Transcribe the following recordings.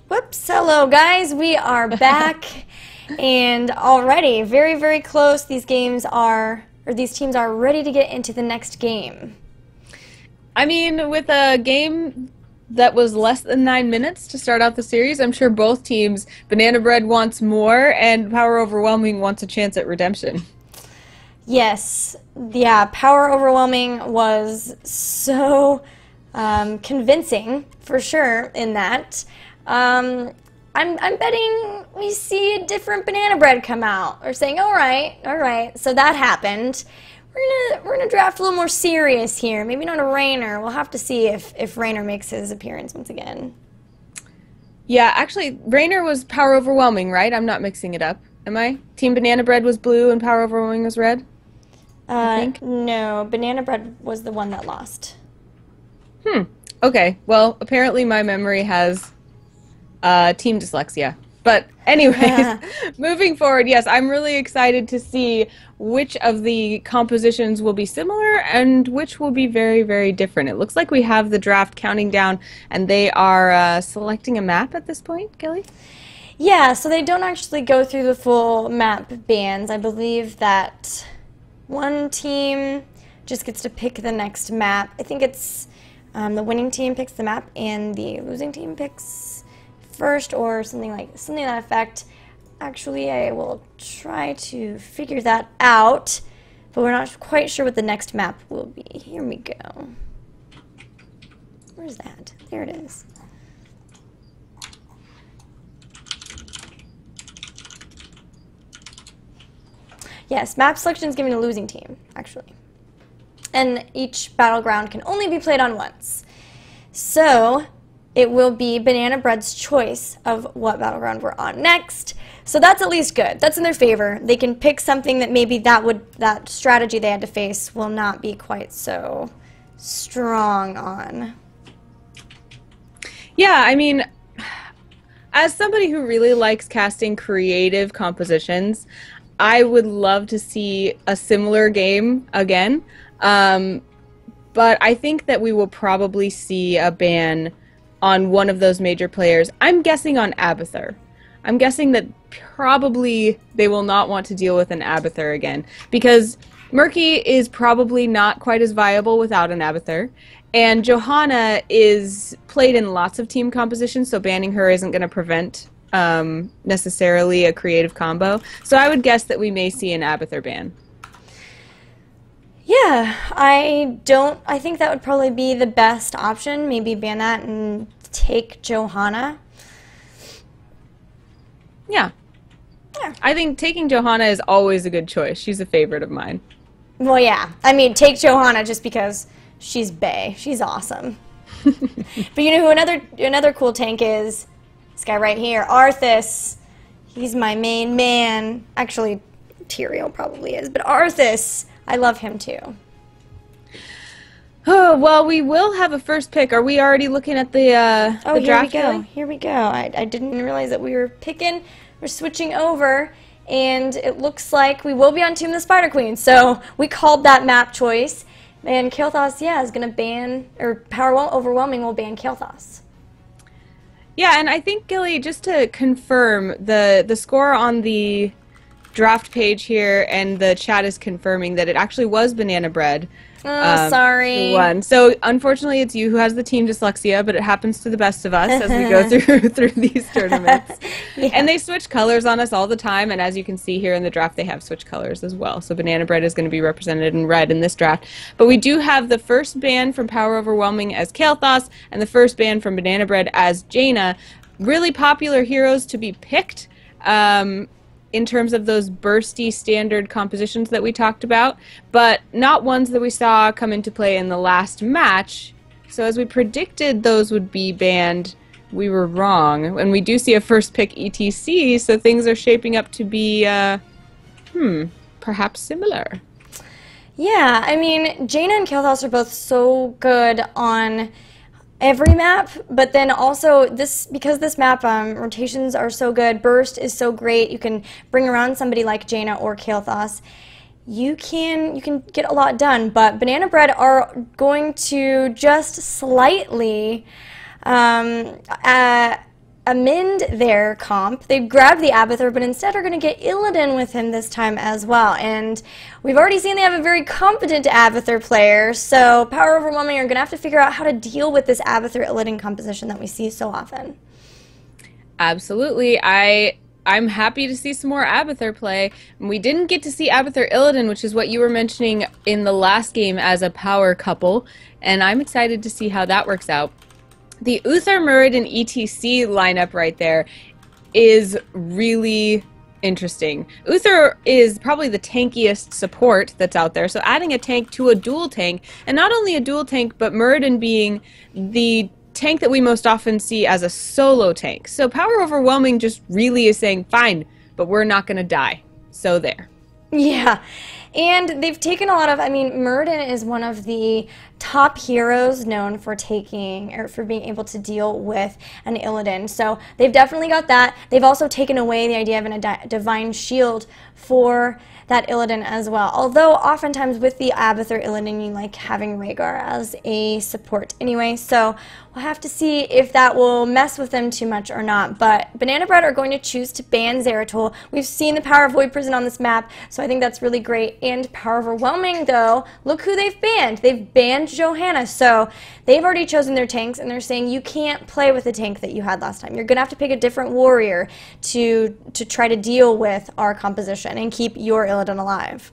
Whoops, hello guys, we are back and already very, very close. These teams are ready to get into the next game. I mean, with a game that was less than 9 minutes to start out the series, I'm sure both teams, Banana Bread wants more and Power Overwhelming wants a chance at redemption. Yes, yeah, Power Overwhelming was so convincing for sure in that. I'm betting we see a different Banana Bread come out, or saying, all right, so that happened. We're gonna draft a little more serious here. Maybe not a Rainer. We'll have to see if Rainer makes his appearance once again. Yeah, actually, Rainer was Power Overwhelming, right? I'm not mixing it up, am I? Team Banana Bread was blue and Power Overwhelming was red? I think. No, Banana Bread was the one that lost. Okay, well, apparently my memory has team dyslexia. But anyways, moving forward, yes, I'm really excited to see which of the compositions will be similar and which will be very, very different. It looks like we have the draft counting down, and they are selecting a map at this point, Gilly? Yeah, so they don't actually go through the full map bans. I believe that one team just gets to pick the next map. I think it's the winning team picks the map and the losing team picks first, or something to that effect. Actually, I will try to figure that out, but we're not quite sure what the next map will be. Here we go. Where's that? There it is. Yes, map selection is given to losing team, actually. And each battleground can only be played on once. So it will be Banana Bread's choice of what battleground we're on next. So that's at least good. That's in their favor. They can pick something that maybe that strategy they had to face will not be quite so strong on. Yeah, I mean, as somebody who really likes casting creative compositions, I would love to see a similar game again. But I think that we will probably see a ban on one of those major players. I'm guessing on Abathur. I'm guessing that probably they will not want to deal with an Abathur again, because Murky is probably not quite as viable without an Abathur, and Johanna is played in lots of team compositions, so banning her isn't going to prevent necessarily a creative combo. So I would guess that we may see an Abathur ban. Yeah, I think that would probably be the best option. Maybe ban that and take Johanna. Yeah. I think taking Johanna is always a good choice. She's a favorite of mine. Well, yeah. I mean, take Johanna just because she's bae. She's awesome. But you know who another cool tank is? This guy right here, Arthas. He's my main man. Actually, Tyrael probably is, but Arthas, I love him too. Oh, well, we will have a first pick. Are we already looking at the draft? Here we go. I didn't realize that we were picking. We're switching over, and it looks like we will be on Tomb of the Spider Queen. So we called that map choice, and Kael'thas, yeah, is going to ban, or Power Overwhelming will ban Kael'thas. Yeah, and I think, Gilly, just to confirm, the score on the draft page here, and the chat is confirming that it actually was Banana Bread. Oh, sorry. Who won. So unfortunately, it's you who has the team dyslexia, but it happens to the best of us as we go through these tournaments. Yeah. And they switch colors on us all the time, and as you can see here in the draft, they have switched colors as well. So Banana Bread is going to be represented in red in this draft. But we do have the first ban from Power Overwhelming as Kael'thas, and the first ban from Banana Bread as Jaina. Really popular heroes to be picked. In terms of those bursty standard compositions that we talked about, but not ones that we saw come into play in the last match. So as we predicted those would be banned, we were wrong. And we do see a first pick ETC, so things are shaping up to be, perhaps similar. Yeah, I mean, Jaina and Kael'thas are both so good on every map, but then also because this map rotations are so good, burst is so great, you can bring around somebody like Jaina or Kael'thas. You can get a lot done, but Banana Bread are going to just slightly amend their comp. They grab the Abathur, but instead are going to get Illidan with him this time as well. And we've already seen they have a very competent Abathur player, so Power Overwhelming are going to have to figure out how to deal with this Abathur Illidan composition that we see so often. Absolutely. I'm happy to see some more Abathur play. We didn't get to see Abathur Illidan, which is what you were mentioning in the last game as a power couple, and I'm excited to see how that works out. The Uther, Muradin, ETC lineup right there is really interesting. Uther is probably the tankiest support that's out there, so adding a tank to a dual tank, and not only a dual tank, but Muradin being the tank that we most often see as a solo tank. So Power Overwhelming just really is saying, fine, but we're not going to die. So there. Yeah. And they've taken a lot of, I mean, Muradin is one of the top heroes known for taking, or for being able to deal with an Illidan. So they've definitely got that. They've also taken away the idea of a divine shield for that Illidan as well. Although oftentimes with the Abathur Illidan, you like having Rhaegar as a support anyway. So we'll have to see if that will mess with them too much or not. But Banana Bread are going to choose to ban Zeratul. We've seen the power of Void Prison on this map, so I think that's really great. And Power Overwhelming, though, look who they've banned. They've banned Johanna. So they've already chosen their tanks, and they're saying you can't play with the tank that you had last time. You're going to have to pick a different warrior to try to deal with our composition and keep your Illidan alive.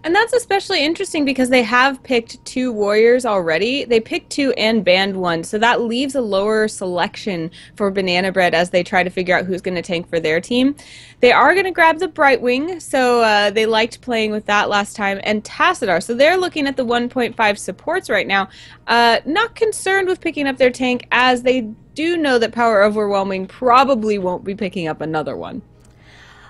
And that's especially interesting because they have picked 2 warriors already. They picked 2 and banned 1, so that leaves a lower selection for Banana Bread as they try to figure out who's going to tank for their team. They are going to grab the Brightwing, so they liked playing with that last time, and Tassadar. So they're looking at the 1.5 supports right now. Not concerned with picking up their tank, as they do know that Power Overwhelming probably won't be picking up another one.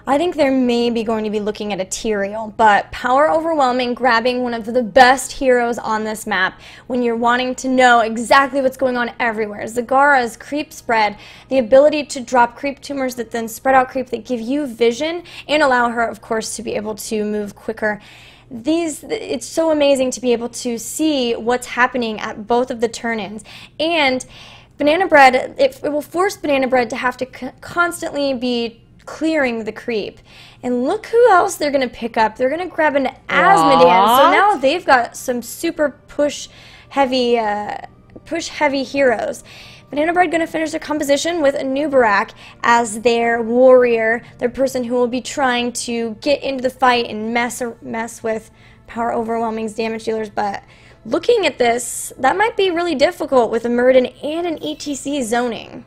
I think they're maybe going to be looking at a Tyrael, but Power Overwhelming grabbing one of the best heroes on this map when you're wanting to know exactly what's going on everywhere. Zagara's creep spread, the ability to drop creep tumors that then spread out creep that give you vision and allow her, of course, to be able to move quicker. It's so amazing to be able to see what's happening at both of the turn-ins. And Banana Bread, it will force Banana Bread to have to constantly be clearing the creep. And look who else they're going to pick up. They're going to grab an Asmodean. So now they've got some super push heavy heroes. Banana Bread going to finish their composition with Anubarak as their warrior, their person who will be trying to get into the fight and mess with Power Overwhelming's damage dealers. But looking at this, that might be really difficult with a Muradin and an ETC zoning.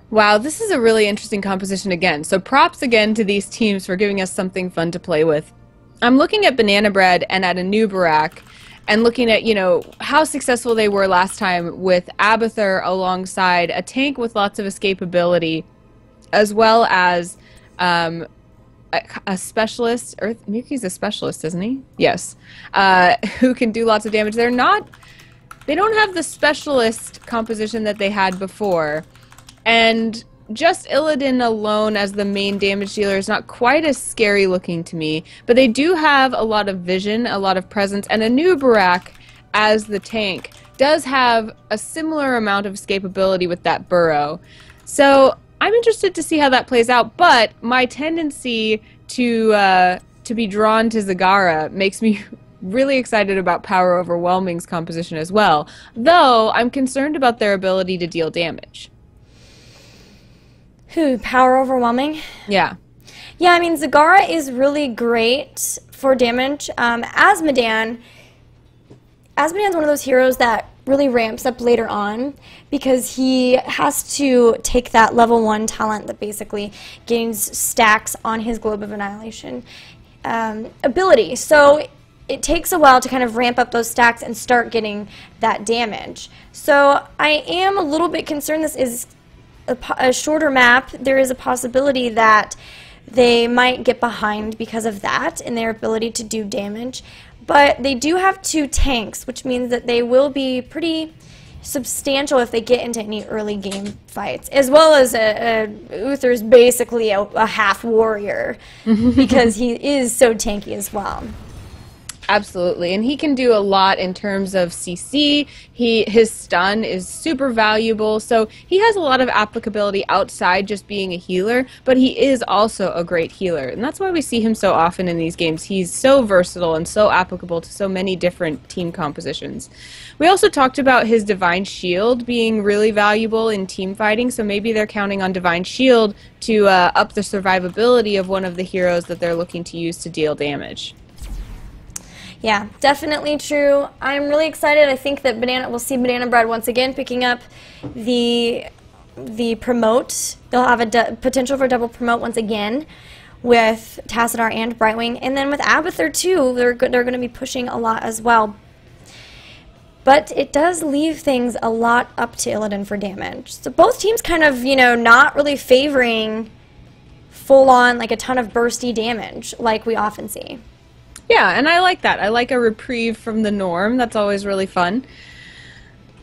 Wow, this is a really interesting composition again. So props again to these teams for giving us something fun to play with. I'm looking at Banana Bread and at Anubarak and looking at, you know, how successful they were last time with Abathur alongside a tank with lots of escapability, as well as a specialist, or maybe he's a specialist, isn't he? Yes. Who can do lots of damage. They don't have the specialist composition that they had before. And just Illidan alone as the main damage dealer is not quite as scary looking to me, but they do have a lot of vision, a lot of presence, and Anubarak as the tank does have a similar amount of escapability with that burrow. So I'm interested to see how that plays out, but my tendency to be drawn to Zagara makes me really excited about Power Overwhelming's composition as well, though I'm concerned about their ability to deal damage. Who, Power Overwhelming? Yeah. Yeah, I mean, Zagara is really great for damage. Asmodean's one of those heroes that really ramps up later on because he has to take that level 1 talent that basically gains stacks on his Globe of Annihilation ability. So it takes a while to kind of ramp up those stacks and start getting that damage. So I am a little bit concerned this is a shorter map. There is a possibility that they might get behind because of that in their ability to do damage. But they do have 2 tanks, which means that they will be pretty substantial if they get into any early game fights, as well as Uther's basically a half warrior because he is so tanky as well. Absolutely, and he can do a lot in terms of CC. His stun is super valuable, so he has a lot of applicability outside just being a healer, but he is also a great healer, and that's why we see him so often in these games. He's so versatile and so applicable to so many different team compositions. We also talked about his Divine Shield being really valuable in team fighting, so maybe they're counting on Divine Shield to up the survivability of one of the heroes that they're looking to use to deal damage. Yeah, definitely true. I'm really excited. I think that we'll see Banana Bread once again picking up the promote. They'll have a potential for double promote once again with Tassadar and Brightwing, and then with Abathur too. They're going to be pushing a lot as well. But it does leave things a lot up to Illidan for damage. So both teams kind of, not really favoring full-on, like a ton of bursty damage like we often see. Yeah, and I like that. I like a reprieve from the norm. That's always really fun.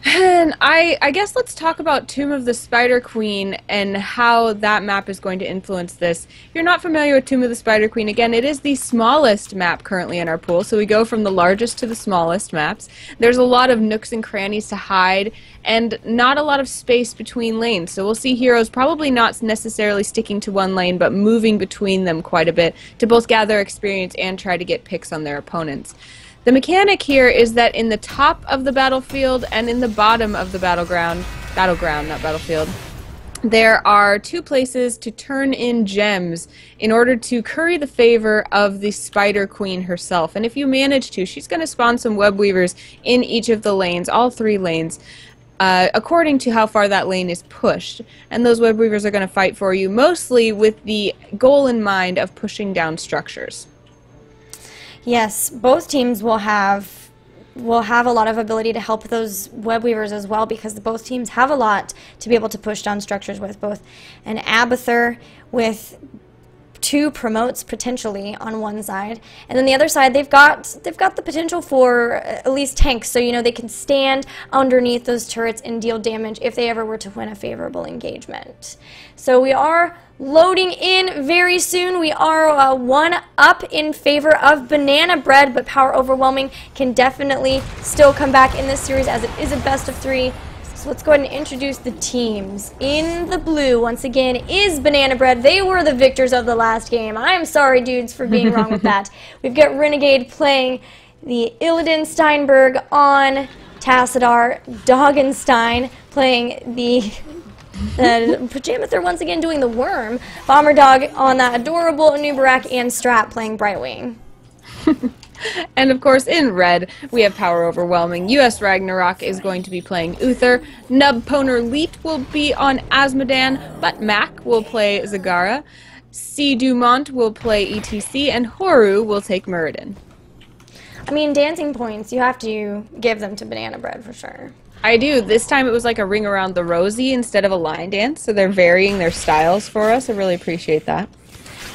And I guess let's talk about Tomb of the Spider Queen and how that map is going to influence this. If you're not familiar with Tomb of the Spider Queen, again, it is the smallest map currently in our pool, so we go from the largest to the smallest maps. There's a lot of nooks and crannies to hide, and not a lot of space between lanes, so we'll see heroes probably not necessarily sticking to one lane, but moving between them quite a bit to both gather experience and try to get picks on their opponents. The mechanic here is that in the top of the battlefield and in the bottom of the battleground, not battlefield, there are two places to turn in gems in order to curry the favor of the Spider Queen herself. And if you manage to, she's going to spawn some web weavers in each of the lanes, all three lanes, according to how far that lane is pushed. And those web weavers are going to fight for you, mostly with the goal in mind of pushing down structures. Yes, both teams will have a lot of ability to help those web weavers as well, because both teams have a lot to be able to push down structures with. Both an Abathur with 2 promotes potentially on one side, and then the other side they've got the potential for at least tanks, so they can stand underneath those turrets and deal damage if they ever were to win a favorable engagement. So we are loading in very soon. We are 1 up in favor of Banana Bread, but Power Overwhelming can definitely still come back in this series as it is a best of 3. So let's go ahead and introduce the teams. In the blue, once again, is Banana Bread. They were the victors of the last game. I'm sorry, dudes, for being wrong with that. We've got Renegade playing the Illidan Steinberg on Tassadar. Doggenstein playing the Pajamather once again doing the worm. Bomber Dog on that adorable Anubarak, and Strat playing Brightwing. And of course, in red, we have Power Overwhelming. US Ragnarok is going to be playing Uther. Nub Poner Leet will be on Asmodan, but Mac will play Zagara. C. Dumont will play ETC, and Horu will take Muradin. I mean, dancing points, you have to give them to Banana Bread for sure. I do. This time it was like a ring around the rosy instead of a line dance, so they're varying their styles for us. I really appreciate that.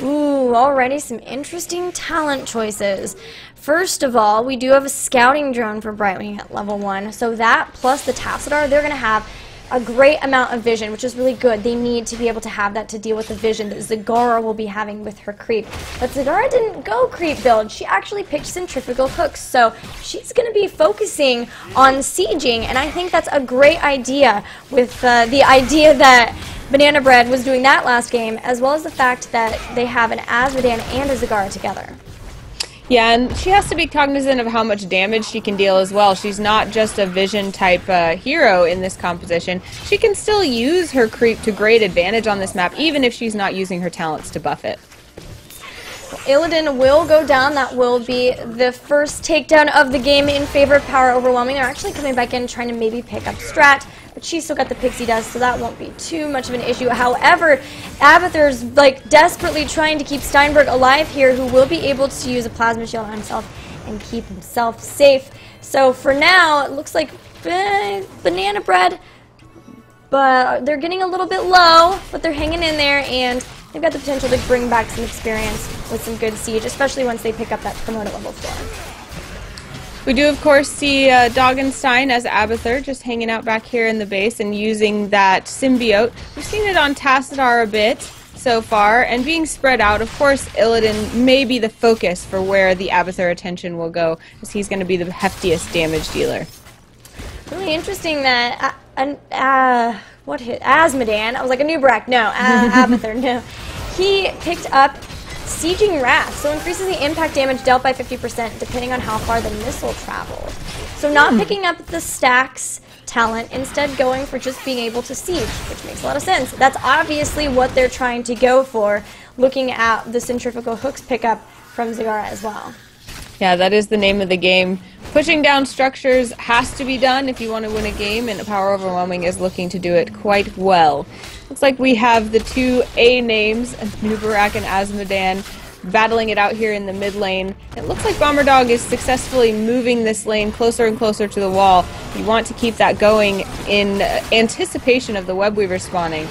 Ooh, already some interesting talent choices. First of all, we do have a scouting drone for Brightwing at level 1, so that plus the Tassadar, they're going to have a great amount of vision, which is really good. They need to be able to have that to deal with the vision that Zagara will be having with her creep. But Zagara didn't go creep build. She actually picked centrifugal hooks, so she's going to be focusing on sieging, and I think that's a great idea with the idea that Banana Bread was doing that last game, as well as the fact that they have an Azmodan and a Zagara together. Yeah, and she has to be cognizant of how much damage she can deal as well. She's not just a vision type hero in this composition. She can still use her creep to great advantage on this map, even if she's not using her talents to buff it. Illidan will go down. That will be the first takedown of the game in favor of Power Overwhelming. They're actually coming back in trying to maybe pick up Strat, but she's still got the pixie dust, so that won't be too much of an issue. However, Abathur's desperately trying to keep Steinberg alive here, who will be able to use a plasma shield on himself and keep himself safe. So for now, it looks like Banana Bread, but they're getting a little bit low, but they're hanging in there, and they've got the potential to bring back some experience with some good siege, especially once they pick up that promote at level 4. We do, of course, see Doggenstein as Abathur just hanging out back here in the base and using that symbiote. We've seen it on Tassadar a bit. so far, and being spread out, of course, Illidan may be the focus for where the Abathur attention will go, as he's going to be the heftiest damage dealer. Really interesting that what hit Azmodan? I was like a Nubarak. No, Abathur. No, he picked up Sieging Wrath, so increases the impact damage dealt by 50% depending on how far the missile traveled. So not picking up the stacks talent, instead going for just being able to siege, which makes a lot of sense. That's obviously what they're trying to go for, looking at the centrifugal hooks pickup from Zagara as well. Yeah, that is the name of the game. Pushing down structures has to be done if you want to win a game, and Power Overwhelming is looking to do it quite well. Looks like we have the two A names, Nubarak and Azmodan, battling it out here in the mid lane. It looks like Bomber Dog is successfully moving this lane closer and closer to the wall. You want to keep that going in anticipation of the Webweaver spawning,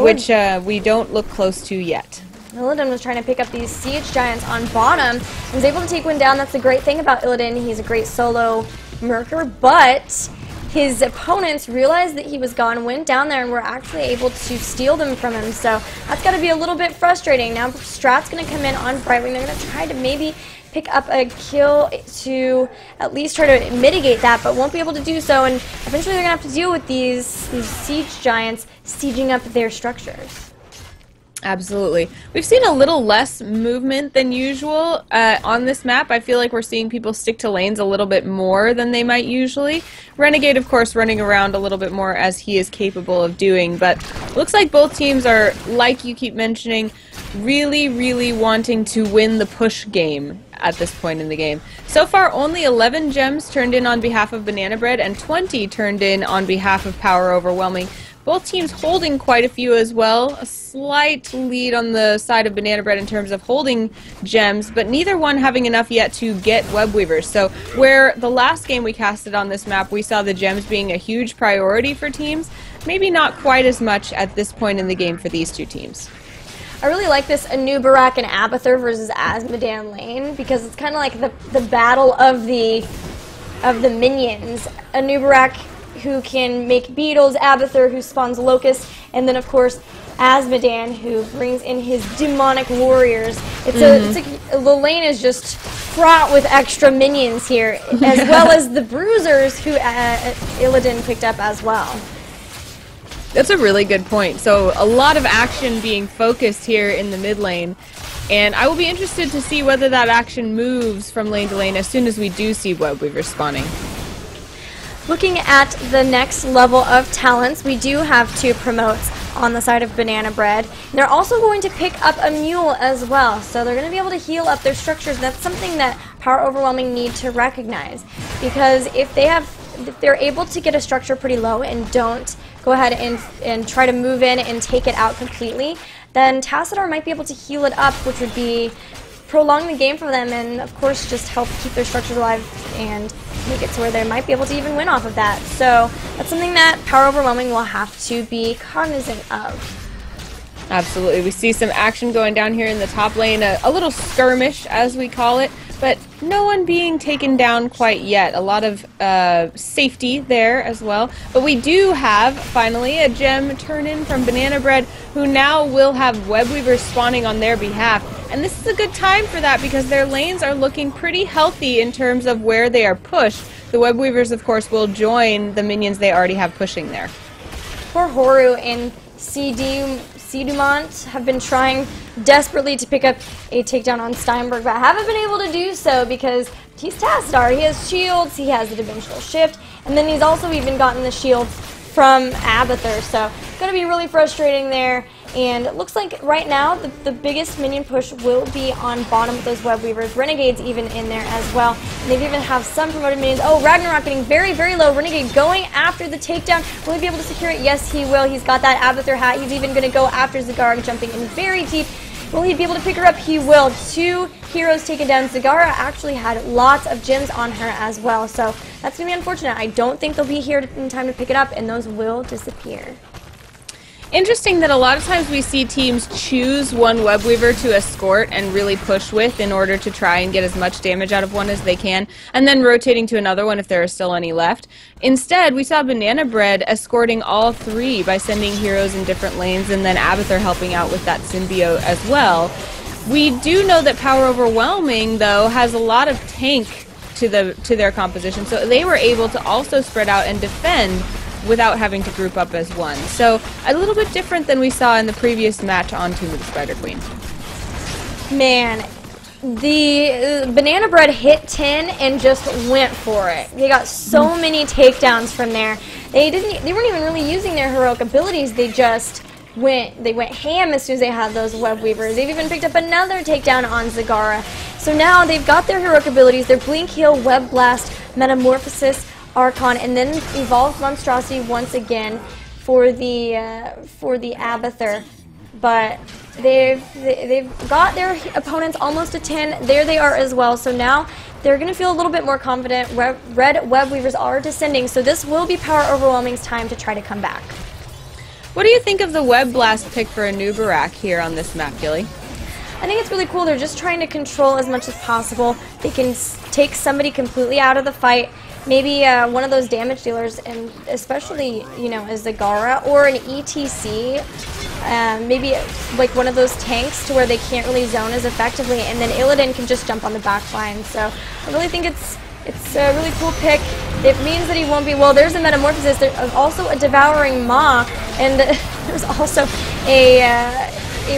which we don't look close to yet. Illidan was trying to pick up these siege giants on bottom. He was able to take one down. That's the great thing about Illidan. He's a great solo merker, but his opponents realized that he was gone, went down there, and were actually able to steal them from him. So that's got to be a little bit frustrating. Now Strat's going to come in on Brightwing. They're going to try to maybe pick up a kill to at least try to mitigate that, but won't be able to do so. And eventually they're going to have to deal with these siege giants sieging up their structures. Absolutely. We've seen a little less movement than usual on this map. I feel like we're seeing people stick to lanes a little bit more than they might usually. Renegade, of course, running around a little bit more as he is capable of doing, but looks like both teams are, like you keep mentioning, really, really wanting to win the push game at this point in the game. So far, only 11 gems turned in on behalf of Banana Bread and 20 turned in on behalf of Power Overwhelming. Both teams holding quite a few as well. A slight lead on the side of Banana Bread in terms of holding gems, but neither one having enough yet to get Webweavers. So where the last game we casted on this map, we saw the gems being a huge priority for teams, maybe not quite as much at this point in the game for these two teams. I really like this Nubarak and Abathur versus Azmodan lane, because it's kind of like the battle of the minions. Nubarak, who can make beetles, Abathur, who spawns locusts, and then of course Azmodan, who brings in his demonic warriors. The lane is just fraught with extra minions here, as well as the bruisers who Illidan picked up as well. That's a really good point. So a lot of action being focused here in the mid lane, and I will be interested to see whether that action moves from lane to lane as soon as we do see Webweaver spawning. Looking at the next level of talents, we do have two promotes on the side of Banana Bread. And they're also going to pick up a mule as well, so they're going to be able to heal up their structures. And that's something that Power Overwhelming need to recognize, because if they're able to get a structure pretty low and don't go ahead and try to move in and take it out completely, then Tassadar might be able to heal it up, which would be prolong the game for them, and of course just help keep their structures alive and make it to where they might be able to even win off of that. So that's something that Power Overwhelming will have to be cognizant of. Absolutely. We see some action going down here in the top lane, a little skirmish as we call it, but no one being taken down quite yet. A lot of safety there as well. But we do have, finally, a gem turn in from Banana Bread, who now will have Webweavers spawning on their behalf. And this is a good time for that, because their lanes are looking pretty healthy in terms of where they are pushed. The Webweavers, of course, will join the minions they already have pushing there. Poor Horu and Dumont have been trying desperately to pick up a takedown on Steinberg, but haven't been able to do so because he's Tassadar. He has shields, he has the dimensional shift, and then he's also even gotten the shields from Abathur, so it's going to be really frustrating there. And it looks like right now the biggest minion push will be on bottom with those Webweavers. Renegade's even in there as well. And they even have some promoted minions. Oh, Ragnarok getting very, very low. Renegade going after the takedown. Will he be able to secure it? Yes, he will. He's got that Abathur hat. He's even going to go after Zagara, jumping in very deep. Will he be able to pick her up? He will. Two heroes taken down. Zagara actually had lots of gems on her as well, so that's going to be unfortunate. I don't think they'll be here in time to pick it up, and those will disappear. Interesting that a lot of times we see teams choose one web weaver to escort and really push with in order to try and get as much damage out of one as they can, and then rotating to another one if there are still any left. Instead, we saw Banana Bread escorting all three by sending heroes in different lanes, and then Abathur helping out with that symbiote as well. We do know that Power Overwhelming, though, has a lot of tank to their composition, so they were able to also spread out and defend without having to group up as one. So a little bit different than we saw in the previous match on Tomb of the Spider Queen. Man, the Banana Bread hit 10 and just went for it. They got so many takedowns from there. They weren't even really using their heroic abilities. They went ham as soon as they had those web weavers. They've even picked up another takedown on Zagara. So now they've got their heroic abilities, their Blink Heal, Web Blast, Metamorphosis, Archon, and then Evolved Monstrosity once again for the Abathur. But they've got their opponents almost to 10. There they are as well. So now they're going to feel a little bit more confident. Red Web Weavers are descending, so this will be Power Overwhelming's time to try to come back. What do you think of the Web Blast pick for a new Barak here on this map, Gilly? I think it's really cool. They're just trying to control as much as possible. They can take somebody completely out of the fight. Maybe one of those damage dealers, and especially, you know, a Zagara or an ETC. Maybe like one of those tanks to where they can't really zone as effectively, and then Illidan can just jump on the back line. So I really think it's a really cool pick. It means that he won't be, well, there's a Metamorphosis, there's also a Devouring Maw, and there's also a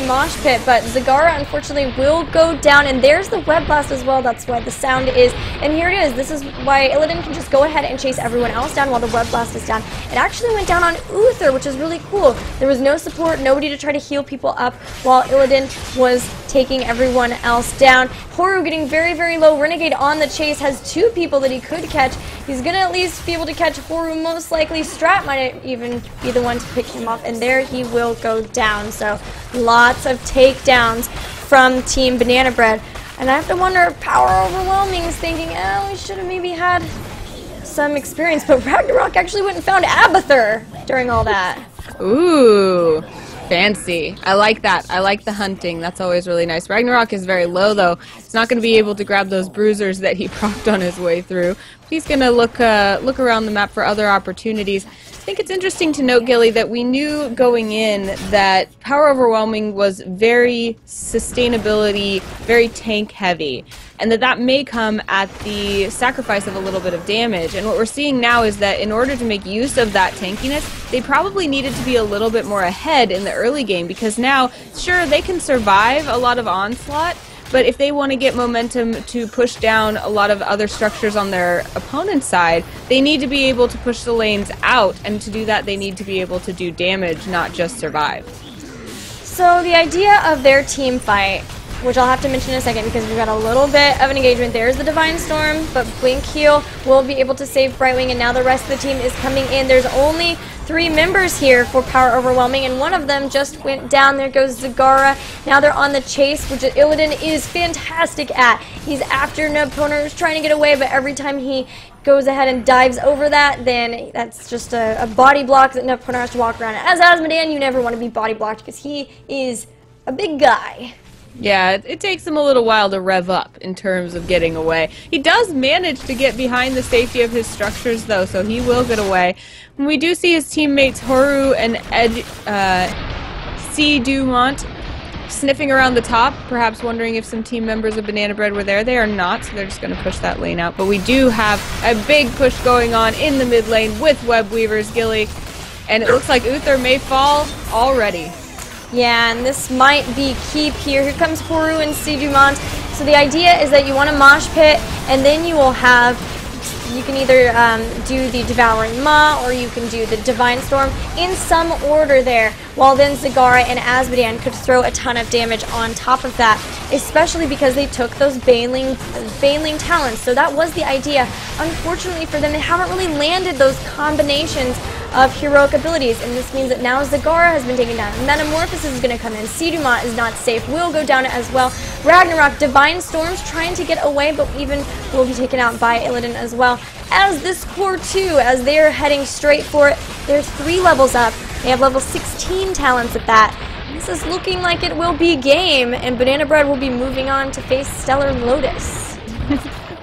Mosh Pit, but Zagara unfortunately will go down, and there's the Web Blast as well. That's why the sound is, and here it is. This is why Illidan can just go ahead and chase everyone else down while the Web Blast is down. It actually went down on Uther, which is really cool. There was no support, nobody to try to heal people up while Illidan was taking everyone else down. Horu getting very, very low. Renegade on the chase, has two people that he could catch. He's going to at least be able to catch Horu. Most likely Strat might even be the one to pick him up, and there he will go down. So lots of takedowns from Team Banana Bread. And I have to wonder if Power Overwhelming is thinking, oh, we should have maybe had some experience. But Ragnarok actually went and found Abathur during all that. Ooh. Fancy. I like that. I like the hunting. That's always really nice. Ragnarok is very low, though. He's not going to be able to grab those bruisers that he procced on his way through. He's going to look around the map for other opportunities. I think it's interesting to note, Gilly, that we knew going in that Power Overwhelming was very sustainability, very tank heavy, and that may come at the sacrifice of a little bit of damage. And what we're seeing now is that in order to make use of that tankiness, they probably needed to be a little bit more ahead in the early game, because now, sure, they can survive a lot of onslaught, but if they want to get momentum to push down a lot of other structures on their opponent's side, they need to be able to push the lanes out, and to do that they need to be able to do damage, not just survive. So the idea of their team fight, which I'll have to mention in a second because we've got a little bit of an engagement. There's the Divine Storm, but Blink Heal will be able to save Brightwing, and now the rest of the team is coming in. There's only 3 members here for Power Overwhelming, and one of them just went down. There goes Zagara. Now they're on the chase, which Illidan is fantastic at. He's after an opponent who's trying to get away, but every time he goes ahead and dives over that, then that's just a body block that an opponent has to walk around. As Asmodean, you never want to be body blocked because he is a big guy. Yeah, it takes him a little while to rev up in terms of getting away. He does manage to get behind the safety of his structures, though, so he will get away. And we do see his teammates Horu and C. Dumont sniffing around the top, perhaps wondering if some team members of Banana Bread were there. They are not, so they're just going to push that lane out. But we do have a big push going on in the mid lane with Web Weavers, Gilly, and it looks like Uther may fall already. Yeah, and this might be key here. Here comes Horu and C. Dumont. So the idea is that you want to mosh pit, and then you will have, you can either do the Devouring Maw, or you can do the Divine Storm in some order there, while then Zagara and Asmodean could throw a ton of damage on top of that, especially because they took those Baneling talents. So that was the idea. Unfortunately for them, they haven't really landed those combinations of heroic abilities, and this means that now Zagara has been taken down. Metamorphosis is going to come in. C. Dumont is not safe, will go down as well. Ragnarok, Divine Storms trying to get away, but even will be taken out by Illidan as well. As this core 2, as they're heading straight for it, they're 3 levels up. They have level 16 talents at that. This is looking like it will be game, and Banana Bread will be moving on to face Stellar Lotus.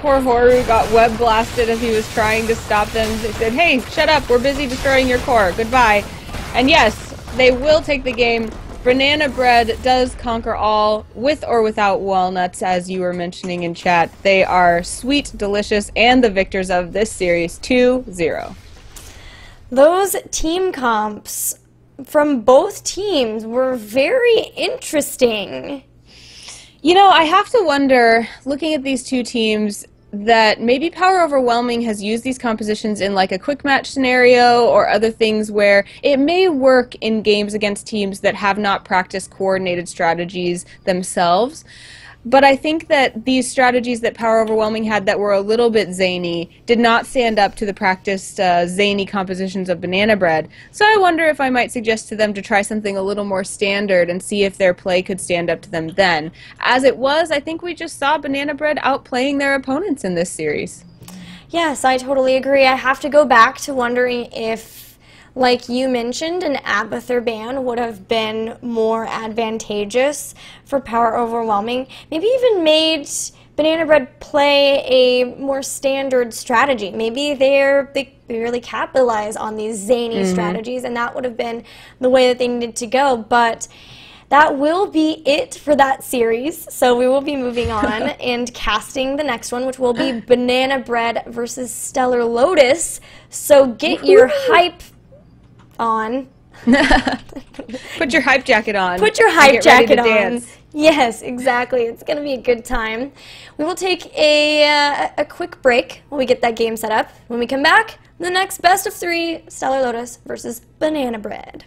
Poor Horu got web blasted as he was trying to stop them. They said, hey, shut up, we're busy destroying your core, goodbye. And yes, they will take the game. Banana Bread does conquer all, with or without walnuts, as you were mentioning in chat. They are sweet, delicious, and the victors of this series, 2-0. Those team comps from both teams were very interesting. You know, I have to wonder, looking at these two teams, that maybe Power Overwhelming has used these compositions in like a quick match scenario or other things where it may work in games against teams that have not practiced coordinated strategies themselves. But I think that these strategies that Power Overwhelming had that were a little bit zany did not stand up to the practiced zany compositions of Banana Bread. So I wonder if I might suggest to them to try something a little more standard and see if their play could stand up to them then. As it was, I think we just saw Banana Bread outplaying their opponents in this series. Yes, I totally agree. I have to go back to wondering if, like you mentioned, an Abathur ban would have been more advantageous for Power Overwhelming. Maybe even made Banana Bread play a more standard strategy. Maybe they really capitalize on these zany strategies, and that would have been the way that they needed to go. But that will be it for that series. So we will be moving on and casting the next one, which will be Banana Bread versus Stellar Lotus. So get your hype on. Put your hype jacket on. Put your hype jacket on. Dance. Yes, exactly. It's going to be a good time. We will take a quick break while we get that game set up. When we come back, the next best of 3, Stellar Lotus versus Banana Bread.